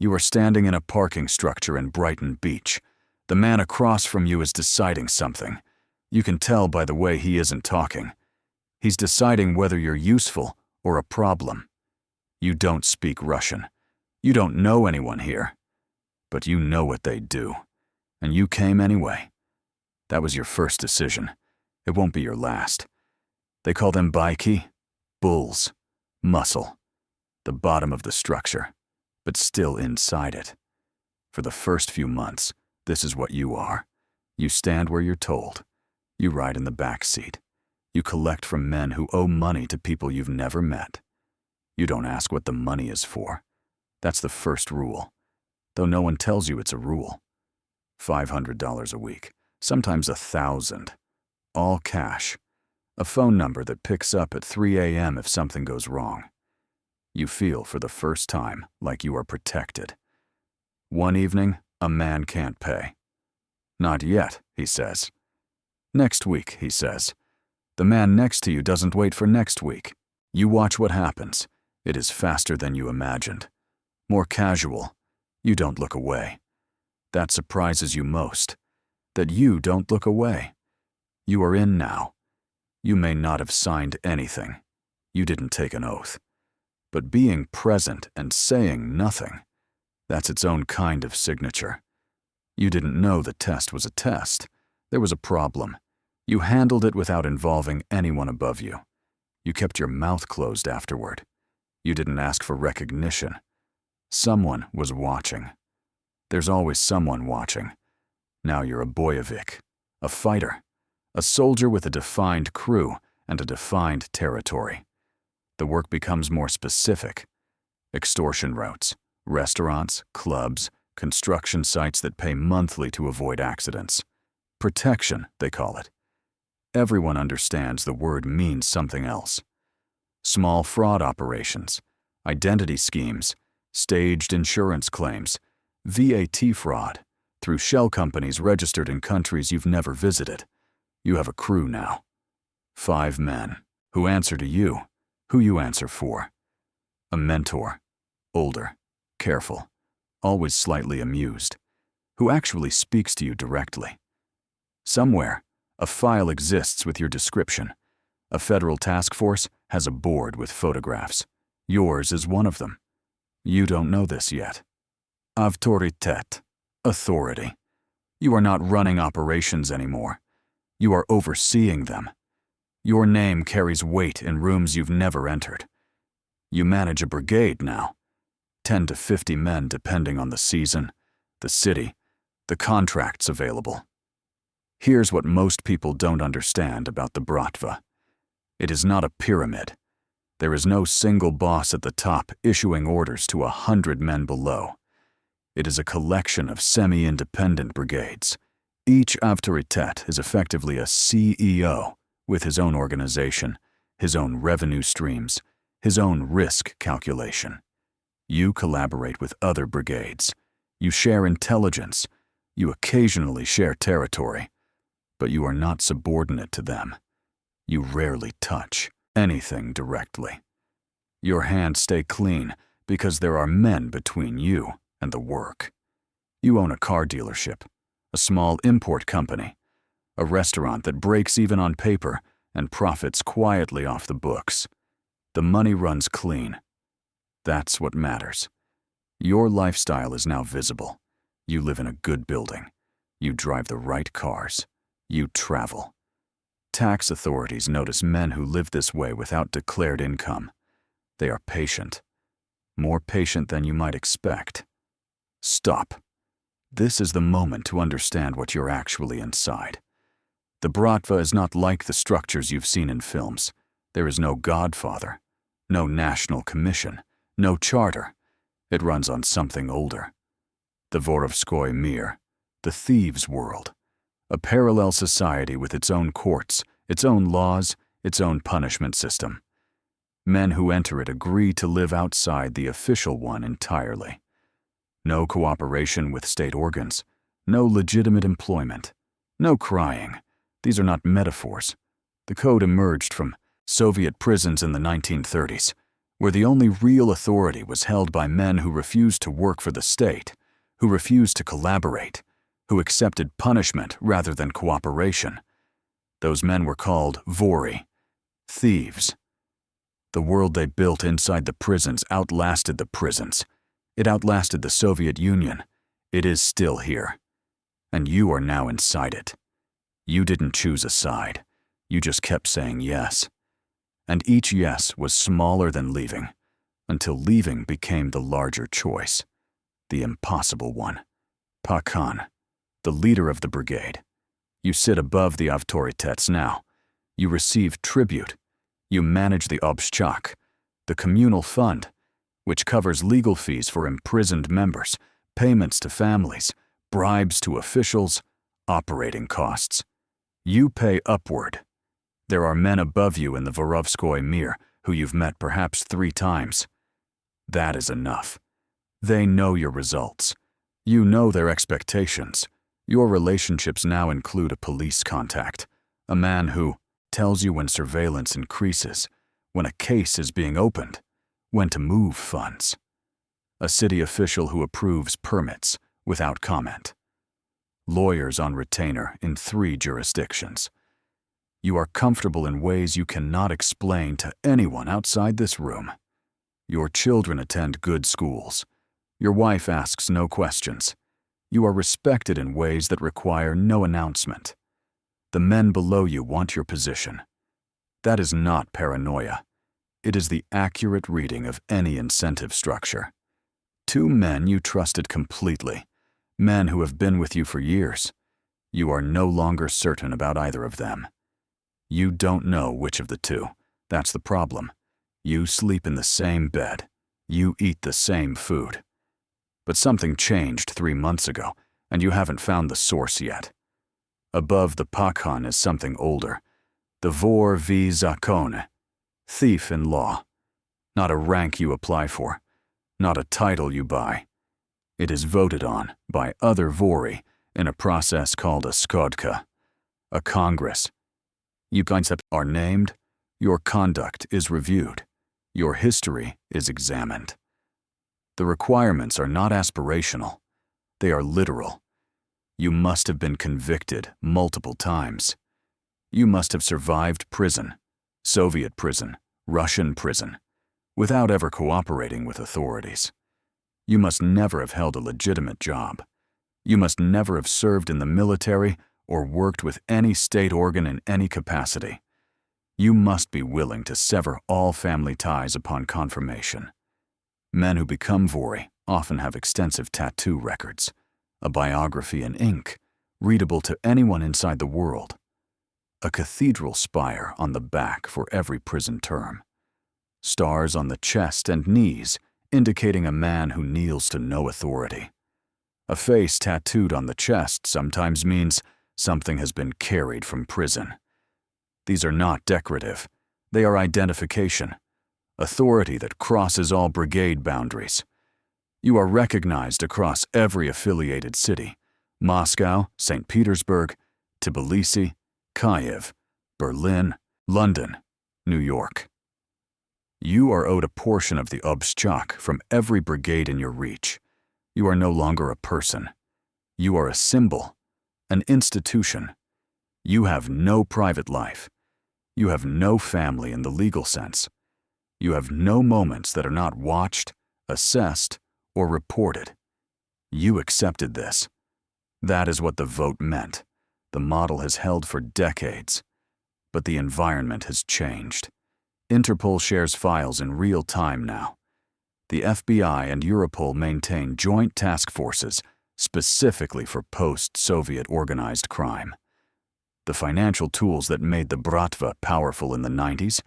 You are standing in a parking structure in Brighton Beach. The man across from you is deciding something. You can tell by the way he isn't talking. He's deciding whether you're useful or a problem. You don't speak Russian. You don't know anyone here. But you know what they do. And you came anyway. That was your first decision. It won't be your last. They call them Byki, bulls, muscle. The bottom of the structure, but still inside it. For the first few months, this is what you are. You stand where you're told. You ride in the back seat. You collect from men who owe money to people you've never met. You don't ask what the money is for. That's the first rule, though no one tells you it's a rule. $500 a week, sometimes $1,000, all cash. A phone number that picks up at 3 a.m. if something goes wrong. You feel for the first time like you are protected. One evening, a man can't pay. Not yet, he says. Next week, he says. The man next to you doesn't wait for next week. You watch what happens. It is faster than you imagined. More casual. You don't look away. That surprises you most. That you don't look away. You are in now. You may not have signed anything. You didn't take an oath. But being present and saying nothing, that's its own kind of signature. You didn't know the test was a test. There was a problem. You handled it without involving anyone above you. You kept your mouth closed afterward. You didn't ask for recognition. Someone was watching. There's always someone watching. Now you're a Boyevik, a fighter, a soldier with a defined crew and a defined territory. The work becomes more specific. Extortion routes, restaurants, clubs, construction sites that pay monthly to avoid accidents. Protection, they call it. Everyone understands the word means something else. Small fraud operations, identity schemes, staged insurance claims, VAT fraud, through shell companies registered in countries you've never visited. You have a crew now. 5 men, who answer to you, who you answer for. A mentor, older, careful, always slightly amused, who actually speaks to you directly. Somewhere, a file exists with your description. A federal task force has a board with photographs. Yours is one of them. You don't know this yet. Avtoritet, authority. You are not running operations anymore. You are overseeing them. Your name carries weight in rooms you've never entered. You manage a brigade now. 10 to 50 men depending on the season, the city, the contracts available. Here's what most people don't understand about the Bratva. It is not a pyramid. There is no single boss at the top issuing orders to 100 men below. It is a collection of semi-independent brigades. Each Avtoritet is effectively a CEO with his own organization, his own revenue streams, his own risk calculation. You collaborate with other brigades. You share intelligence. You occasionally share territory. But you are not subordinate to them. You rarely touch anything directly. Your hands stay clean because there are men between you and the work. You own a car dealership, a small import company, a restaurant that breaks even on paper and profits quietly off the books. The money runs clean. That's what matters. Your lifestyle is now visible. You live in a good building. You drive the right cars. You travel. Tax authorities notice men who live this way without declared income. They are patient. More patient than you might expect. Stop. This is the moment to understand what you're actually inside. The Bratva is not like the structures you've seen in films. There is no godfather, no national commission, no charter. It runs on something older. The Vorovskoy Mir, the thieves' world. A parallel society with its own courts, its own laws, its own punishment system. Men who enter it agree to live outside the official one entirely. No cooperation with state organs, no legitimate employment, no crying. These are not metaphors. The code emerged from Soviet prisons in the 1930s, where the only real authority was held by men who refused to work for the state, who refused to collaborate, who accepted punishment rather than cooperation. Those men were called vori, thieves. The world they built inside the prisons outlasted the prisons. It outlasted the Soviet Union. It is still here. And you are now inside it. You didn't choose a side. You just kept saying yes. And each yes was smaller than leaving, until leaving became the larger choice, the impossible one. Pakhan, the leader of the brigade. You sit above the Avtoritet now. You receive tribute. You manage the obshchak, the communal fund, which covers legal fees for imprisoned members, payments to families, bribes to officials, operating costs. You pay upward. There are men above you in the Vorovskoy Mir who you've met perhaps 3 times. That is enough. They know your results. You know their expectations. Your relationships now include a police contact, a man who tells you when surveillance increases, when a case is being opened, when to move funds. A city official who approves permits without comment. Lawyers on retainer in 3 jurisdictions. You are comfortable in ways you cannot explain to anyone outside this room. Your children attend good schools. Your wife asks no questions. You are respected in ways that require no announcement. The men below you want your position. That is not paranoia. It is the accurate reading of any incentive structure. 2 men you trusted completely, men who have been with you for years. You are no longer certain about either of them. You don't know which of the 2. That's the problem. You sleep in the same bed. You eat the same food. But something changed 3 months ago, and you haven't found the source yet. Above the Pakhan is something older. The vor v Zakone, thief in law. Not a rank you apply for, not a title you buy. It is voted on by other vori in a process called a skodka, a congress. You concepts are named, your conduct is reviewed, your history is examined. The requirements are not aspirational, they are literal. You must have been convicted multiple times. You must have survived prison, Soviet prison, Russian prison, without ever cooperating with authorities. You must never have held a legitimate job. You must never have served in the military or worked with any state organ in any capacity. You must be willing to sever all family ties upon confirmation. Men who become vori often have extensive tattoo records, a biography in ink, readable to anyone inside the world. A cathedral spire on the back for every prison term. Stars on the chest and knees indicating a man who kneels to no authority. A face tattooed on the chest sometimes means something has been carried from prison. These are not decorative. They are identification. Authority that crosses all brigade boundaries. You are recognized across every affiliated city, Moscow, St. Petersburg, Tbilisi, Kyiv, Berlin, London, New York. You are owed a portion of the obshchak from every brigade in your reach. You are no longer a person. You are a symbol, an institution. You have no private life. You have no family in the legal sense. You have no moments that are not watched, assessed, or reported. You accepted this. That is what the vote meant. The model has held for decades. But the environment has changed. Interpol shares files in real time now. The FBI and Europol maintain joint task forces specifically for post-Soviet organized crime. The financial tools that made the Bratva powerful in the 90s,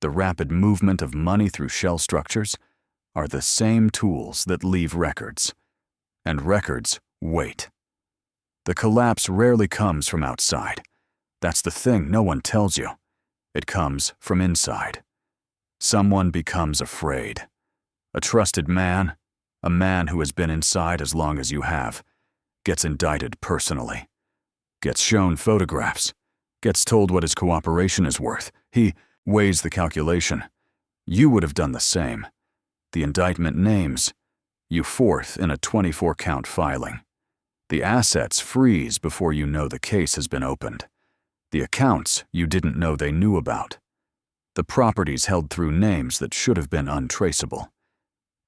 the rapid movement of money through shell structures, are the same tools that leave records. And records wait. The collapse rarely comes from outside. That's the thing no one tells you. It comes from inside. Someone becomes afraid. A trusted man, a man who has been inside as long as you have, gets indicted personally, gets shown photographs, gets told what his cooperation is worth. He weighs the calculation. You would have done the same. The indictment names you fourth in a 24-count filing. The assets freeze before you know the case has been opened. The accounts you didn't know they knew about. The properties held through names that should have been untraceable.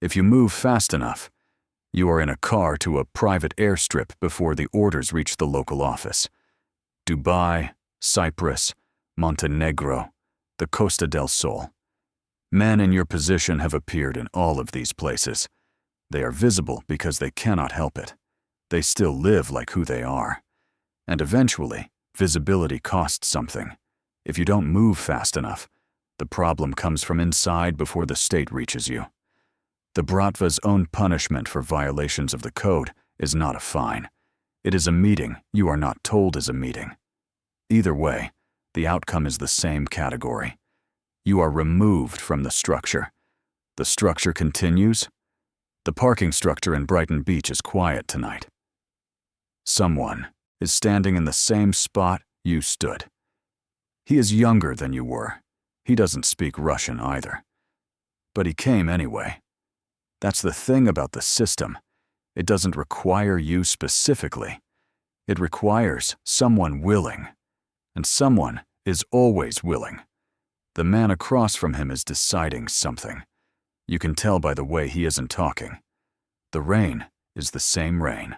If you move fast enough, you are in a car to a private airstrip before the orders reach the local office. Dubai, Cyprus, Montenegro, the Costa del Sol. Men in your position have appeared in all of these places. They are visible because they cannot help it. They still live like who they are. And eventually, visibility costs something. If you don't move fast enough, the problem comes from inside before the state reaches you. The Bratva's own punishment for violations of the code is not a fine. It is a meeting you are not told is a meeting. Either way, the outcome is the same category. You are removed from the structure. The structure continues. The parking structure in Brighton Beach is quiet tonight. Someone is standing in the same spot you stood. He is younger than you were. He doesn't speak Russian either. But he came anyway. That's the thing about the system. It doesn't require you specifically. It requires someone willing. And someone is always willing. The man across from him is deciding something. You can tell by the way he isn't talking. The rain is the same rain.